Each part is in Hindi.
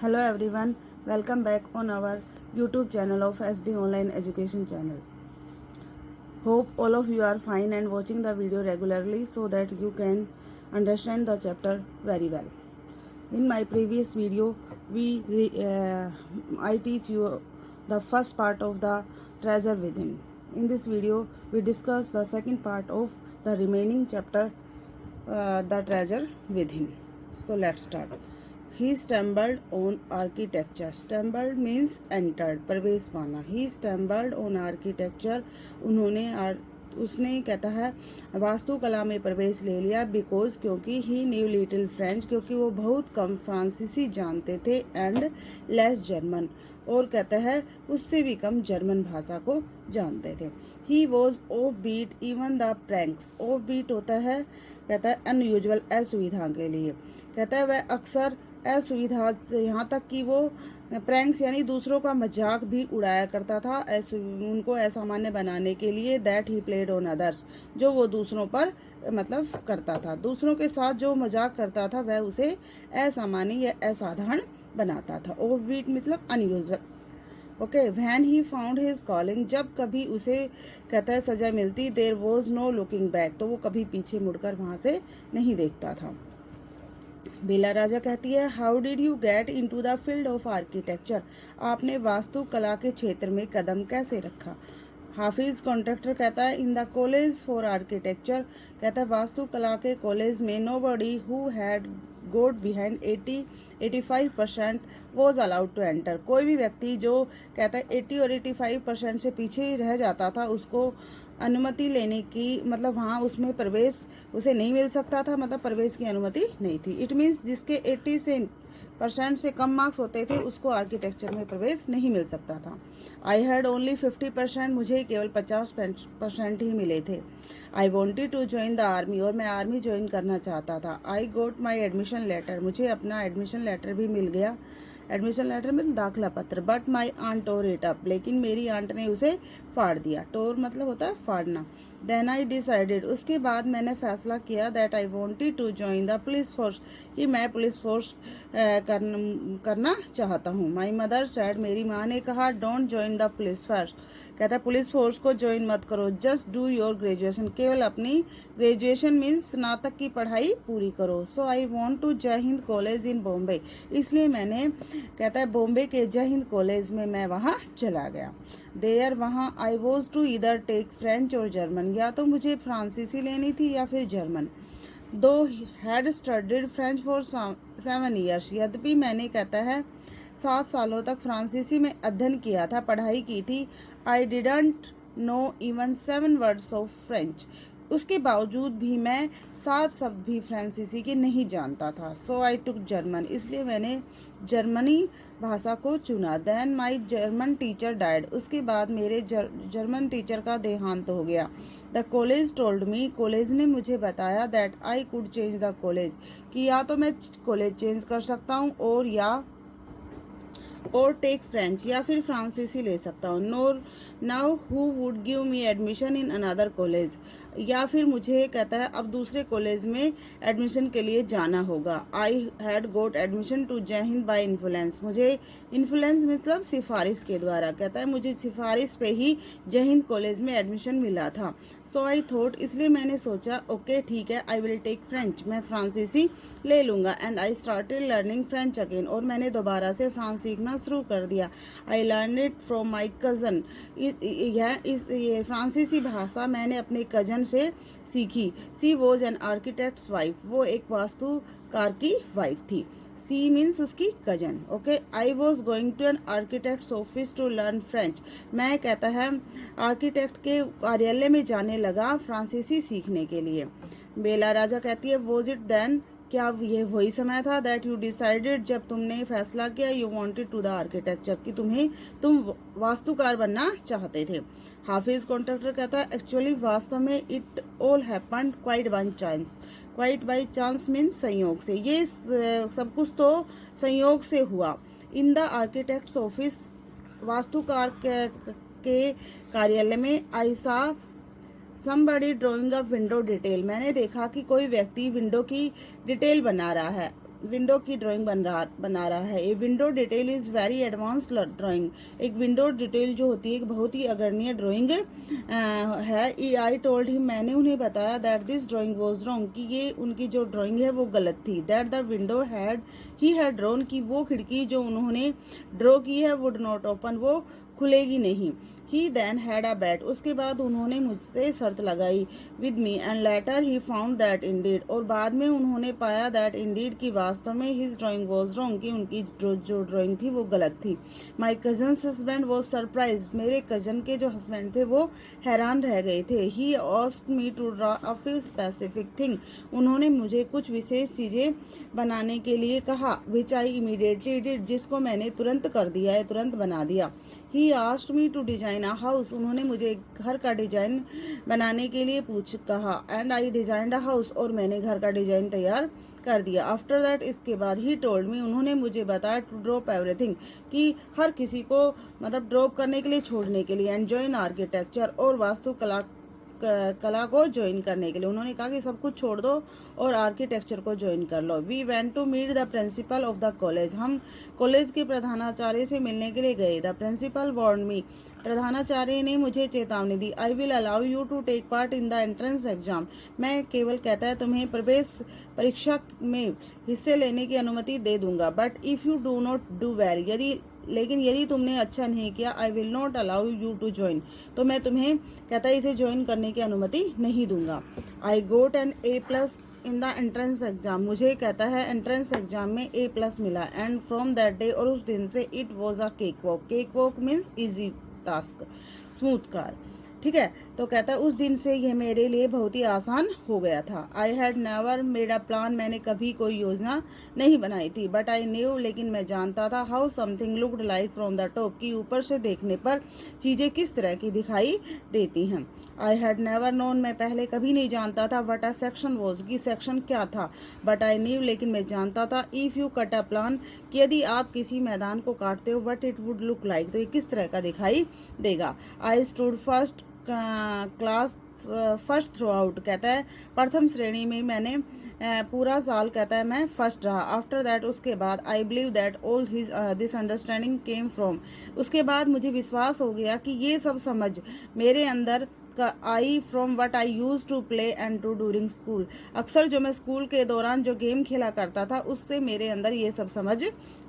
Hello everyone, welcome back on our YouTube channel of SD Online Education channel. Hope all of you are fine and watching the video regularly so that you can understand the chapter very well. In my previous video, I teach you the first part of the treasure within. In this video, we discuss the second part of the remaining chapter, the treasure within. So let's start. He stumbled on architecture. Stumbled means entered, प्रवेश पाना. He stumbled on architecture. उसने कहता है वास्तुकला में प्रवेश ले लिया बिकॉज क्योंकि ही न्यू लिटिल फ्रेंच, क्योंकि वो बहुत कम फ्रांसीसी जानते थे, एंड लेस जर्मन, और कहता है उससे भी कम जर्मन भाषा को जानते थे. He was off beat even the pranks. Off beat होता है, कहता है अनयूजुअल, असुविधा के लिए. कहता है वह अक्सर असुविधा से, यहाँ तक कि वो प्रैंक्स यानी दूसरों का मजाक भी उड़ाया करता था उनको असामान्य बनाने के लिए. That he played on others, जो वो दूसरों पर मतलब करता था, दूसरों के साथ जो मजाक करता था वह उसे असामान्य या असाधारण बनाता था. ऑफ बीट मतलब unusual. Okay. When he found his calling, जब कभी उसे कहता है सजा मिलती, there was no looking back, तो वो कभी पीछे मुड़कर वहां से नहीं देखता था. बेला राजा कहती है how did you get into the field of architecture, आपने वास्तुकला के क्षेत्र में कदम कैसे रखा. हाफिज कॉन्ट्रैक्टर कहता है in the college for architecture, कहता है वास्तुकला के कॉलेज में nobody who had got behind 85% was allowed to enter, कोई भी व्यक्ति जो कहता है 80 और 85% से पीछे रह जाता था उसको अनुमति लेने की, मतलब वहाँ उसमें प्रवेश उसे नहीं मिल सकता था, मतलब प्रवेश की अनुमति नहीं थी. इट मीन्स जिसके 80% से कम मार्क्स होते थे उसको आर्किटेक्चर में प्रवेश नहीं मिल सकता था. आई हैड ओनली 50%, मुझे केवल 50% ही मिले थे. I wanted to join the army, और मैं आर्मी ज्वाइन करना चाहता था. आई गोट माई एडमिशन लेटर, मुझे अपना एडमिशन लेटर भी मिल गया. एडमिशन लेटर में दाखिला पत्र. But my aunt tore it up, लेकिन मेरी आंट ने उसे फाड़ दिया. टोर मतलब होता है फाड़ना. देन आई डिसाइडेड, उसके बाद मैंने फैसला किया, that I wanted to join the police force, कि मैं पुलिस फोर्स करना चाहता हूँ. माई मदर सैड, मेरी माँ ने कहा don't join the police force, कहता है पुलिस फोर्स को ज्वाइन मत करो. जस्ट डू योर ग्रेजुएशन, केवल अपनी ग्रेजुएशन मीन्स स्नातक की पढ़ाई पूरी करो. सो I want to Jai Hind college in Bombay, इसलिए मैंने, कहता है बॉम्बे के जय हिंद कॉलेज में मैं वहाँ चला गया. देयर, वहाँ आई वॉज टू इधर टेक फ्रेंच और जर्मन, या तो मुझे फ्रांसीसी लेनी थी या फिर जर्मन. दो had studied French for 7 years, यद्यपि मैंने, कहता है 7 सालों तक फ्रांसीसी में अध्ययन किया था, पढ़ाई की थी. I didn't know even 7 words of French, उसके बावजूद भी मैं 7 शब्द भी फ्रांसीसी के नहीं जानता था. सो आई टुक जर्मन, इसलिए मैंने जर्मनी भाषा को चुना. देन माई जर्मन टीचर डाइड, उसके बाद मेरे जर्मन टीचर का देहांत हो गया. The college told me, college ने मुझे बताया, that I could change the college, कि या तो मैं कॉलेज चेंज कर सकता हूँ और टेक फ्रेंच, या फिर फ्रांसीसी ले सकता हूँ. Nor now who would give me admission in another college, या फिर मुझे, कहता है अब दूसरे कॉलेज में एडमिशन के लिए जाना होगा. I had got admission to Jai Hind by influence, मुझे इन्फ्लुएंस मतलब सिफारिश के द्वारा, कहता है मुझे सिफारिश पे ही जय हिंद कॉलेज में एडमिशन मिला था. सो आई थॉट, इसलिए मैंने सोचा ओके ठीक है, आई विल टेक फ्रेंच, मैं फ्रांसीसी ले लूंगा. And I started learning French again, और मैंने दोबारा से फ्रांस सीखना शुरू कर दिया. I learn it from my cousin, ये फ्रांसीसी भाषा मैंने अपने कजन से सीखी. She was an architect's wife, वो एक वास्तुकार की वाइफ थी. सी मीन्स उसकी cousin. Okay. I was going to an architect's office to learn French, मैं, कहता है आर्किटेक्ट के कार्यालय में जाने लगा फ्रांसीसी सीखने के लिए. बेला राजा कहती है वॉज इट देन, क्या ये वही समय था, दैट यू डिसाइडेड, जब तुमने फैसला किया, you wanted to the architecture, कि तुम वास्तुकार बनना चाहते थे. हाफिज कॉन्ट्रैक्टर कहता है एक्चुअली वास्तव में it all happened quite by chance, quite by chance means संयोग से, ये सब कुछ तो संयोग से हुआ. इन द आर्किटेक्ट्स ऑफिस, वास्तुकार के कार्यालय में, आई सा somebody drawing a window detail, मैंने देखा कि कोई व्यक्ति विंडो की डिटेल बना रहा है. विंडो की ड्राइंग बना रहा है। A window detail is very advanced drawing. एक विंडो डिटेल जो होती है एक बहुत ही अग्रणी ड्राइंग है। आई टोल्ड हिम, मैंने उन्हें बताया that this drawing was wrong, कि ये उनकी जो ड्राइंग है वो गलत थी। That the window he had drawn, की वो खिड़की जो उन्होंने ड्रॉ की है वुड नॉट ओपन, वो खुलेगी नहीं। ही देन हैड अ बैट, उसके बाद उन्होंने मुझसे शर्त लगाई with me, and later he found that Indeed, और बाद में उन्होंने पाया दैट इंडीड की वास्तव में हिज ड्राइंग वाज रॉन्ग, कि उनकी जो ड्राइंग थी वो गलत थी। My cousin's husband was surprise, मेरे कजन के जो हस्बैंड थे वो हैरान रह गए थे। He asked me to draw a few specific thing, उन्होंने मुझे कुछ विशेष चीजें बनाने के लिए कहा, विच आई इमीडिएटली डिड, जिसको मैंने तुरंत कर दिया है, तुरंत बना दिया। He asked me to design a house, उन्होंने मुझे घर का डिजाइन बनाने के लिए कहा, and I designed a house, और मैंने घर का डिजाइन तैयार कर दिया। आफ्टर दैट, इसके बाद, ही टोल्ड मी, उन्होंने मुझे बताया टू ड्रॉप एवरीथिंग, कि हर किसी को मतलब ड्रॉप करने के लिए, छोड़ने के लिए, एंड जॉइन आर्किटेक्चर, और वास्तुकला कला को ज्वाइन करने के लिए। उन्होंने कहा कि सब कुछ छोड़ दो और आर्किटेक्चर को ज्वाइन कर लो। We went to meet the principal of the college, हम कॉलेज के प्रधानाचार्य से मिलने के लिए गए। द प्रिंसिपल वार्न मी, प्रधानाचार्य ने मुझे चेतावनी दी। I will allow you to take part in the entrance exam, मैं केवल कहता है तुम्हें प्रवेश परीक्षा में हिस्से लेने की अनुमति दे दूंगा। But if you do not do well, लेकिन यदि तुमने अच्छा नहीं किया, I will not allow you to join, तो मैं तुम्हें कहता है इसे ज्वाइन करने की अनुमति नहीं दूंगा। I got an A+ in the entrance exam, मुझे कहता है एंट्रेंस एग्जाम में A+ मिला। एंड फ्रॉम दैट डे, और उस दिन से, it was a cake walk, cake walk means easy task, smooth car, ठीक है। तो कहता है उस दिन से ये मेरे लिए बहुत ही आसान हो गया था। I had never made a plan, मैंने कभी कोई योजना नहीं बनाई थी। बट आई न्यू, लेकिन मैं जानता था, how something looked like from the top, की ऊपर से देखने पर चीजें किस तरह की दिखाई देती हैं। आई हैड नेवर नोन, मैं पहले कभी नहीं जानता था, व्हाट अ सेक्शन वाज, की सेक्शन क्या था। बट आई न्यू, लेकिन मैं जानता था, if you cut a plan, कि यदि आप किसी मैदान को काटते हो, what it would look like, तो ये किस तरह का दिखाई देगा। I stood first class first through out, कहता है प्रथम श्रेणी में मैंने पूरा साल, कहता है मैं फर्स्ट रहा। आफ्टर दैट, उसके बाद, I believe that all his this understanding came from, उसके बाद मुझे विश्वास हो गया कि ये सब समझ मेरे अंदर आई from what I use to play and to during school, अक्सर जो मैं स्कूल के दौरान जो गेम खेला करता था उससे मेरे अंदर ये सब समझ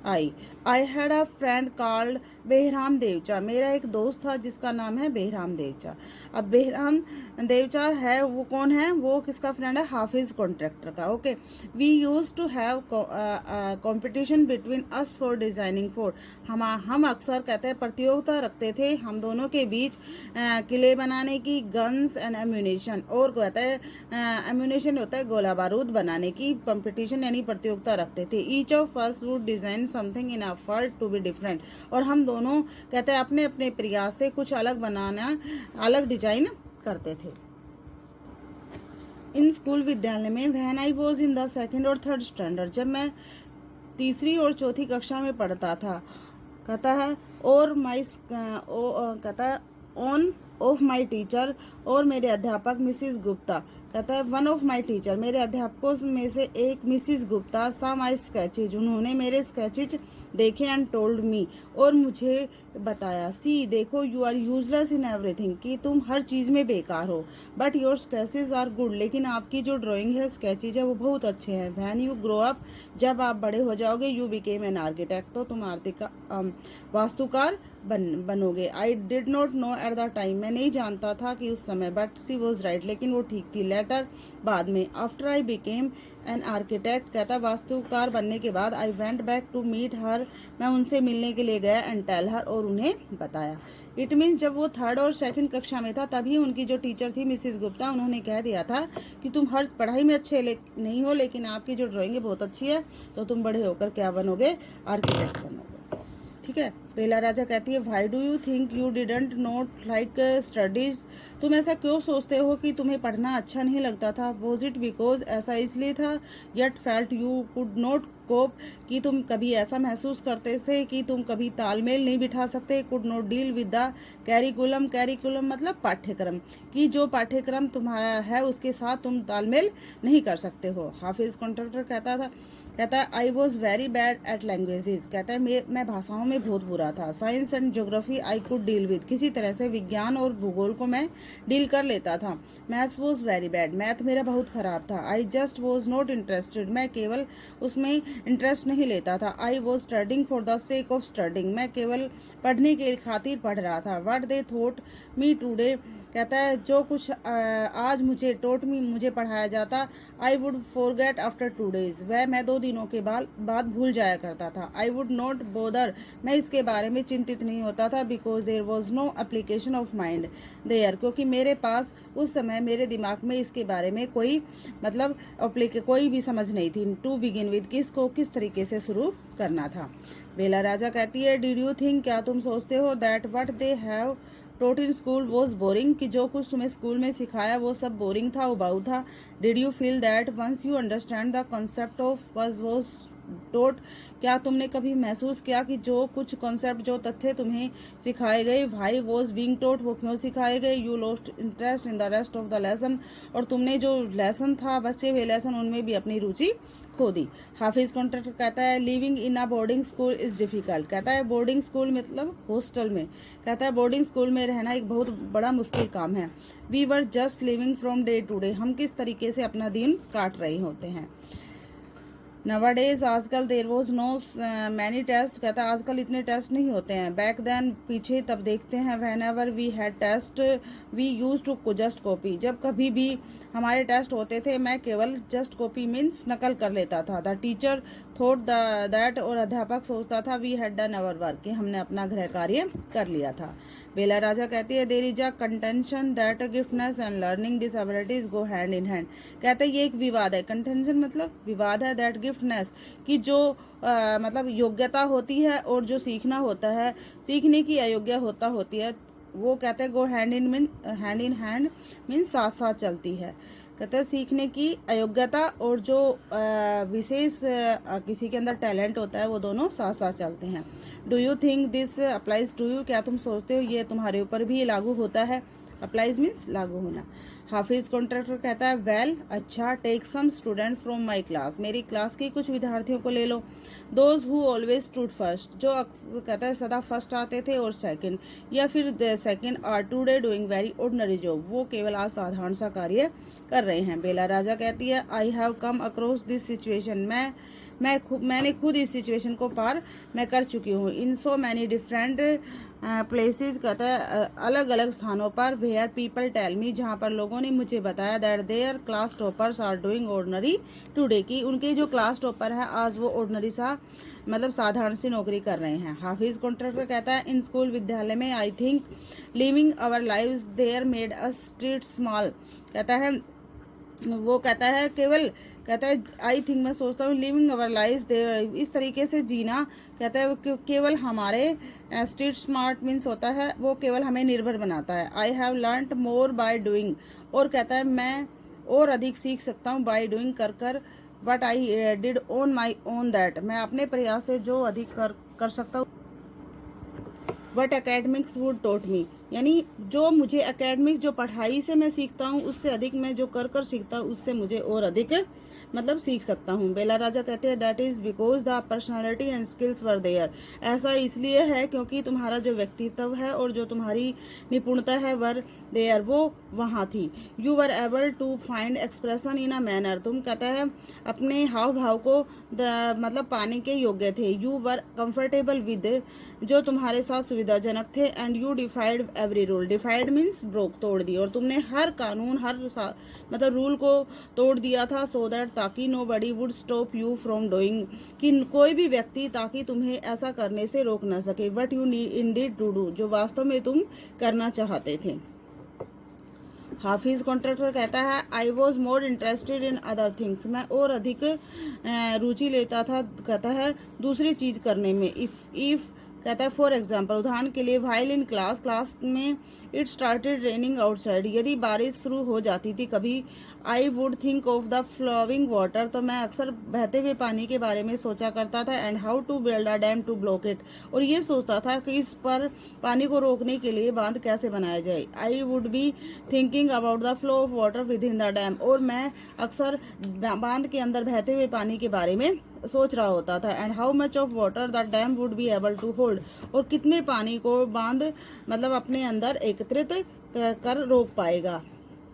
आई। I had a friend called Behram Devcha, मेरा एक दोस्त था जिसका नाम है बेहराम देवचा। अब बेहराम देवचा है वो कौन है, वो किसका फ्रेंड है, हाफिज कॉन्ट्रैक्टर का। Okay, we use to have competition between us for designing fort, हम अक्सर, कहते हैं, प्रतियोगिता रखते थे हम दोनों के बीच किले बनाने की, गन्स एंड एम्यूनेशन, और कहता है एम्यूनेशन होता है गोला बारूद बनाने की, कंपटीशन यानी प्रतियोगिता रखते थे। Each of us would design something in effort to be different, और हम दोनों, कहते हैं, अपने अपने प्रयास से कुछ अलग बनाना, अलग डिजाइन करते थे। इन स्कूल, विद्यालय में, when I was in the second और थर्ड स्टैंडर्ड, जब मैं तीसरी और चौथी कक्षा में पढ़ता था, कहता है, और माई, कहता है ऑन ऑफ माई टीचर, और मेरे अध्यापक मिसिस गुप्ता, कहता है वन ऑफ माई टीचर, मेरे अध्यापकों में से एक मिसिस गुप्ता, सा माई स्केचेज, उन्होंने मेरे स्केचेज देखे, एंड टोल्ड मी, और मुझे बताया, सी देखो, you are useless in everything, कि तुम हर चीज में बेकार हो, but your sketches are good, लेकिन आपकी जो ड्राइंग है, स्केचेज है, वो बहुत अच्छे हैं। व्हेन यू ग्रो अप, जब आप बड़े हो जाओगे, यू बिकेम एन आर्किटेक्ट, तो तुम वास्तुकार बनोगे। I did not know at the time, मैं नहीं जानता था कि उस समय, बट सी वॉज राइट, लेकिन वो ठीक थी। लेटर, बाद में, after I became an architect, कहता वास्तुकार बनने के बाद, I went back to meet her, मैं उनसे मिलने के लिए गया, एंड टेल हर, और उन्हें बताया। इट मीन्स जब वो थर्ड और सेकंड कक्षा में था, तभी उनकी जो टीचर थी मिसिस गुप्ता, उन्होंने कह दिया था कि तुम हर पढ़ाई में अच्छे नहीं हो, लेकिन आपकी जो ड्राइंग है बहुत अच्छी है, तो तुम बड़े होकर क्या बनोगे, आर्किटेक्ट बनोगे। ठीक है। बेला राजा कहती है, why do you think you didn't not like studies, तुम ऐसा क्यों सोचते हो कि तुम्हें पढ़ना अच्छा नहीं लगता था। वॉज इट बिकॉज, ऐसा इसलिए था, yet felt you could not cope, कि तुम कभी ऐसा महसूस करते थे कि तुम कभी तालमेल नहीं बिठा सकते। Could not deal with the curriculum, curriculum मतलब पाठ्यक्रम, कि जो पाठ्यक्रम तुम्हारा है उसके साथ तुम तालमेल नहीं कर सकते हो। हाफिज कॉन्ट्रैक्टर कहता था, कहता है I was very bad at languages, कहता है मैं भाषाओं में बहुत बुरा था। Science and geography I could deal with, किसी तरह से विज्ञान और भूगोल को मैं डील कर लेता था। Maths was very bad, math मेरा बहुत खराब था। I just was not interested, मैं केवल उसमें इंटरेस्ट नहीं लेता था। I was studying for the sake of studying, मैं केवल पढ़ने के खातिर पढ़ रहा था। What they thought me today, कहता है जो कुछ आज मुझे टोट मी मुझे पढ़ाया जाता, I would forget after 2 days, वह मैं 2 दिनों के बाद भूल जाया करता था। आई वुड नॉट बोदर, मैं इसके बारे में चिंतित नहीं होता था। Because there was no application of mind there, क्योंकि मेरे पास उस समय मेरे दिमाग में इसके बारे में कोई मतलब कोई भी समझ नहीं थी। टू बिगिन विद, किसको किस तरीके से शुरू करना था। बेला राजा कहती है डिड यू थिंक, क्या तुम सोचते हो that what they have taught in school was boring, कि जो कुछ तुम्हें स्कूल में सिखाया वो सब बोरिंग था, उबाऊ था। Did you feel that once you understand the concept of was taught, क्या तुमने कभी महसूस किया कि जो कुछ कॉन्सेप्ट जो तथ्य तुम्हें सिखाए गए, वाई वॉज बीइंग टोट, वो क्यों सिखाए गए। You lost interest in the rest of the lesson, और तुमने जो लेसन था बचे हुए लेसन उनमें भी अपनी रुचि खो दी। हाफिज कॉन्ट्रैक्टर कहता है living in a boarding school is difficult, कहता है बोर्डिंग स्कूल मतलब हॉस्टल में, कहता है बोर्डिंग स्कूल में रहना एक बहुत बड़ा मुश्किल काम है। We were just living from day to day, हम किस तरीके से अपना दिन काट रहे होते हैं। नवाडेज, आजकल there was no many test, कहता है आजकल इतने टेस्ट नहीं होते हैं। बैक देन, पीछे तब देखते हैं। Whenever we had test we use to just copy, जब कभी भी हमारे टेस्ट होते थे मैं केवल जस्ट कॉपी मीन्स नकल कर लेता था। द टीचर थॉट दैट, और अध्यापक सोचता था we had done our work, कि हमने अपना गृह कार्य कर लिया था। बेला राजा कहती है there is a contention that giftedness and learning disabilities go hand in hand, कहते हैं ये एक विवाद है। कंटेंशन मतलब विवाद है, दैट गिफ्टनेस की जो मतलब योग्यता होती है और जो सीखना होता है, सीखने की अयोग्य होती है, वो कहते हैं गो हैंड इन हैंड मीन्स साथ साथ चलती है। कहते हैं सीखने की अयोग्यता और जो विशेष किसी के अंदर टैलेंट होता है वो दोनों साथ साथ चलते हैं। Do you think this applies to you, क्या तुम सोचते हो ये तुम्हारे ऊपर भी लागू होता है। अप्लाइज मीन्स लागू होना। हाफिज कॉन्ट्रैक्टर कहता है वेल अच्छा, take some student from my class, मेरी क्लास के कुछ विद्यार्थियों को ले लो। Those who always stood first, जो कहता है सदा फर्स्ट आते थे और सेकंड, या फिर second are today doing very ordinary job, वो केवल असाधारण सा कार्य कर रहे हैं। बेला राजा कहती है I have come across this situation, मैंने खुद इस सिचुएशन को पार मैं कर चुकी हूँ। इन सो मैनी डिफरेंट प्लेसेस, कहता है अलग अलग स्थानों पर। वेयर पीपल टेल मी, जहाँ पर लोगों ने मुझे बताया that their class toppers are doing ordinary today, की उनके जो क्लास टॉपर है आज वो ऑर्डिनरी सा मतलब साधारण सी नौकरी कर रहे हैं। हाफिज कॉन्ट्रैक्टर कहता है इन स्कूल विद्यालय में I think living our lives there made us street smart, कहता है वो कहता है केवल कहता है आई थिंक मैं सोचता हूँ लिविंग अवर लाइफ इस तरीके से जीना, कहता है केवल हमारे स्ट्रीट स्मार्ट मीन्स होता है वो केवल हमें निर्भर बनाता है। I have learned more by doing, और कहता है मैं और अधिक सीख सकता हूँ बाय डूइंग कर but I did on my own that, मैं अपने प्रयास से जो अधिक कर सकता हूँ। वट एकेडमिक्स वुड टोट मी, यानी जो मुझे एकेडमिक्स जो पढ़ाई से मैं सीखता हूँ उससे अधिक मैं जो कर सीखता हूँ उससे मुझे और अधिक मतलब सीख सकता हूँ। बेला राजा कहते हैं that is because the personality and skills were there, ऐसा इसलिए है क्योंकि तुम्हारा जो व्यक्तित्व है और जो तुम्हारी निपुणता है वर देयर वो वहाँ थी। You were able to find expression in a manner, तुम कहता है अपने हाव भाव को मतलब पाने के योग्य थे। यू वर कंफर्टेबल विद, जो तुम्हारे साथ सुविधाजनक थे। And you डिफाइड every rule, डिफाइड means broke तोड़ दी, और तुमने हर कानून हर मतलब रूल को तोड़ दिया था। सो दैट ताकि nobody would stop you from doing, कि कोई भी व्यक्ति ताकि तुम्हें ऐसा करने से रोक ना सके। What you indeed to do, जो वास्तव में तुम करना चाहते थे। हाफिज कॉन्ट्रैक्टर कहता है I was more interested in other things, मैं और अधिक रुचि लेता था कहता है दूसरी चीज करने में। इफ कहता है फॉर एग्जाम्पल, उदाहरण के लिए वाइल इन क्लास में इट स्टार्टेड रेनिंग आउटसाइड, यदि बारिश शुरू हो जाती थी कभी, I would think of the flowing water, तो मैं अक्सर बहते हुए पानी के बारे में सोचा करता था। And how to build a dam to block it, और ये सोचता था कि इस पर पानी को रोकने के लिए बांध कैसे बनाया जाए। I would be thinking about the flow of water with in the dam, और मैं अक्सर बांध के अंदर बहते हुए पानी के बारे में सोच रहा होता था। And how much of water the dam would be able to hold, और कितने पानी को बांध मतलब अपने अंदर एकत्रित कर रोक पाएगा।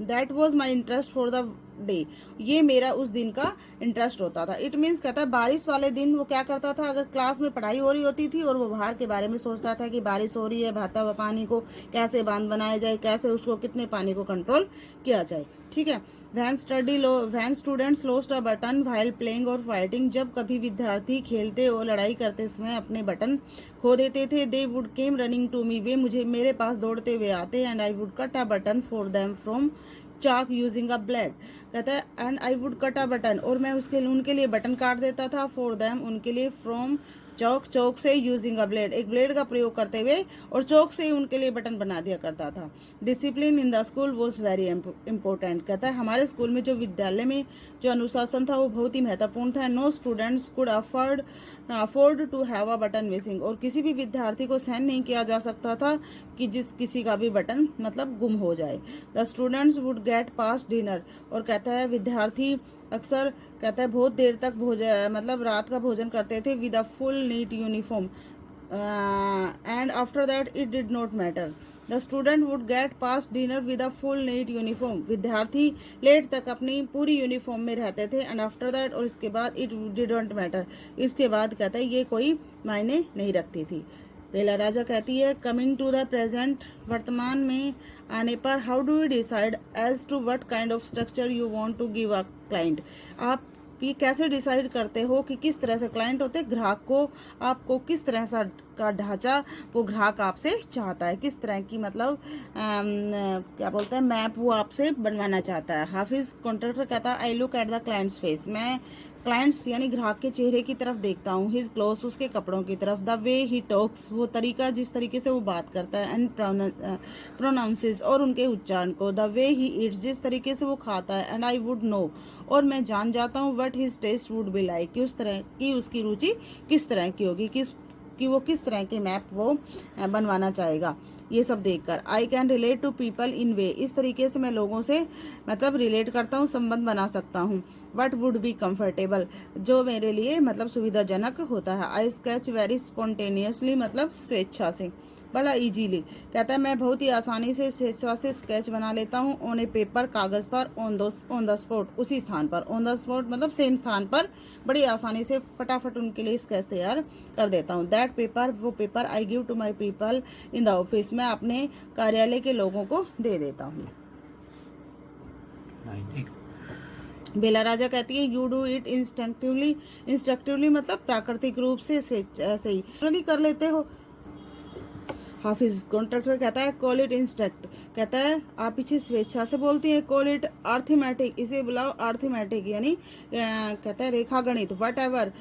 That was my interest for the day, ये मेरा उस दिन का इंटरेस्ट होता था। इट मीन्स कहता है बारिश वाले दिन वो क्या करता था, अगर क्लास में पढ़ाई हो रही होती थी और वो बाहर के बारे में सोचता था कि बारिश हो रही है, बहता हुआ पानी को कैसे बांध बनाया जाए, कैसे उसको कितने पानी को कंट्रोल किया जाए। ठीक है। When students lost a button while playing और फाइटिंग, जब कभी विद्यार्थी खेलते और लड़ाई करते समय अपने बटन खो देते थे, they would came running to me, वे मुझे मेरे पास दौड़ते हुए आते, and I would cut a button for them from chalk using a blade. कहता है and I would cut a button, और मैं उनके लिए बटन काट देता था, फॉर देम उनके लिए, फ्रॉम चौक से, यूजिंग अ ब्लेड एक ब्लेड का प्रयोग करते हुए, और चौक से उनके लिए बटन बना दिया करता था। Discipline in the school was very important, कहता है हमारे स्कूल में जो विद्यालय में जो अनुशासन था वो बहुत ही महत्वपूर्ण था। No students could afford to have a button missing, और किसी भी विद्यार्थी को सहन नहीं किया जा सकता था कि किसी का भी बटन मतलब गुम हो जाए। The students would get past dinner, और कहता है विद्यार्थी अक्सर कहता है बहुत देर तक मतलब रात का भोजन करते थे, with a full neat uniform, and after that it did not matter. The student would get pass dinner with a full neat uniform, विद्यार्थी लेट तक अपनी पूरी यूनिफॉर्म में रहते थे, एंड आफ्टर दैट और इसके बाद इट डिडंट मैटर, इसके बाद कहता है ये कोई मायने नहीं रखती थी। बेला राजा कहती है कमिंग टू द प्रेजेंट, वर्तमान में आने पर, how do you decide as to what kind of structure you want to give a client, आप ये कैसे डिसाइड करते हो कि किस तरह से क्लाइंट होते ग्राहक को आपको किस तरह सा का ढांचा वो ग्राहक आपसे चाहता है, किस तरह की मतलब क्या बोलते हैं मैप वो आपसे बनवाना चाहता है। हाफिज कॉन्ट्रैक्टर कहता है I look at the clients face, मैं क्लाइंट्स यानी ग्राहक के चेहरे की तरफ देखता हूँ, हिज क्लोथ्स उसके कपड़ों की तरफ, द वे ही टॉक्स वो तरीका जिस तरीके से वो बात करता है, एंड प्रोनाउंसेस और उनके उच्चारण को, द वे ही ईट्स जिस तरीके से वो खाता है, एंड आई वुड नो और मैं जान जाता हूँ what his taste would be like, कि उस तरह की उसकी रुचि किस तरह की होगी, कि वो किस तरह के मैप वो बनवाना चाहेगा। ये सब देखकर I can relate to people in way, इस तरीके से मैं लोगों से मतलब रिलेट करता हूँ, संबंध बना सकता हूँ। वट वुड बी कंफर्टेबल, जो मेरे लिए मतलब सुविधाजनक होता है। आई स्केच वेरी स्पॉन्टेनियसली, मतलब स्वेच्छा से, बड़ा इजीली, कहता है मैं बहुत ही आसानी से स्वेच्छा से स्केच बना लेता हूँ, ऑन ए पेपर कागज पर, ऑन द स्पॉट उसी स्थान पर, ऑन द स्पॉट मतलब सेम स्थान पर बड़ी आसानी से फटाफट उनके लिए स्केच तैयार कर देता हूँ। दैट पेपर, वो paper I give to my people in the office, मैं अपने कार्यालय के लोगों को दे देता हूँ। बेला राजा कहती है यू डू इट इंस्ट्रक्टिवली मतलब प्राकृतिक रूप से स्वेच्छा से ही कर लेते हो। हाफिज कॉन्ट्रैक्टर कहता है कॉल इट इंस्टेक्ट, कहता है आप इसे स्वेच्छा से बोलती हैं, कॉल इट अर्थमेटिक, इसे बुलाओ अर्थमेटिक यानी कहता है रेखा गणित, वट एवर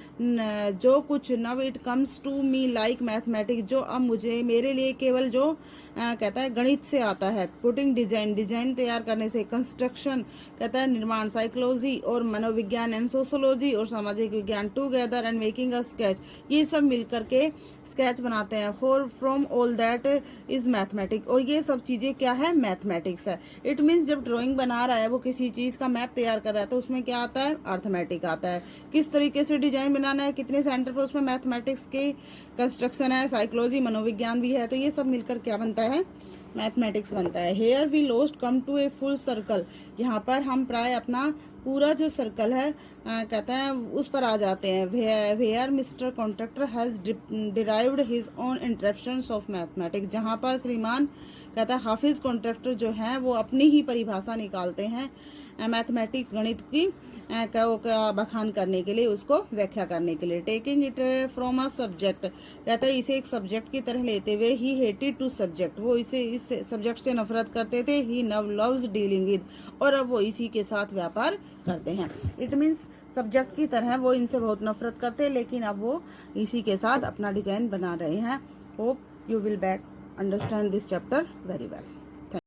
जो कुछ, now it comes to me like mathematic, जो अब मुझे मेरे लिए केवल जो कहता है गणित से आता है। पुटिंग डिजाइन तैयार करने से, कंस्ट्रक्शन कहता है निर्माण, साइकोलॉजी और मनोविज्ञान, एंड सोशोलॉजी और सामाजिक विज्ञान, together and making a sketch, ये सब मिलकर के स्केच बनाते हैं। From all that is mathematics, और ये सब चीजें क्या है मैथमेटिक्स है। इट मीन्स जब ड्राइंग बना रहा है वो किसी चीज का मैप तैयार कर रहा है तो उसमें क्या आता है अर्थमेटिक आता है। किस तरीके से डिजाइन बनाना है, कितने सेंटर पर, उसमें मैथमेटिक्स के कंस्ट्रक्शन है, साइकोलॉजी मनोविज्ञान भी है, तो ये सब मिलकर क्या बनता है मैथमेटिक्स बनता है। Here we lost come to a full circle, यहाँ पर हम प्राय अपना पूरा जो सर्कल है कहते हैं उस पर आ जाते हैं। Where mister Contractor has derived his own interpretations of mathematics, जहाँ पर श्रीमान कहता है हाफिज कॉन्ट्रैक्टर जो हैं वो अपनी ही परिभाषा निकालते हैं मैथमेटिक्स गणित की बखान करने के लिए, उसको व्याख्या करने के लिए। Taking it from a subject, कहता है इसे एक सब्जेक्ट की तरह लेते हुए, ही हेटेड टू सब्जेक्ट, वो इसे इस सब्जेक्ट से नफरत करते थे, ही नव लव्स डीलिंग विद, और अब वो इसी के साथ व्यापार करते हैं। इट मीन्स सब्जेक्ट की तरह वो इनसे बहुत नफरत करते हैं लेकिन अब वो इसी के साथ अपना डिजाइन बना रहे हैं। Hope you will back understand this chapter very well.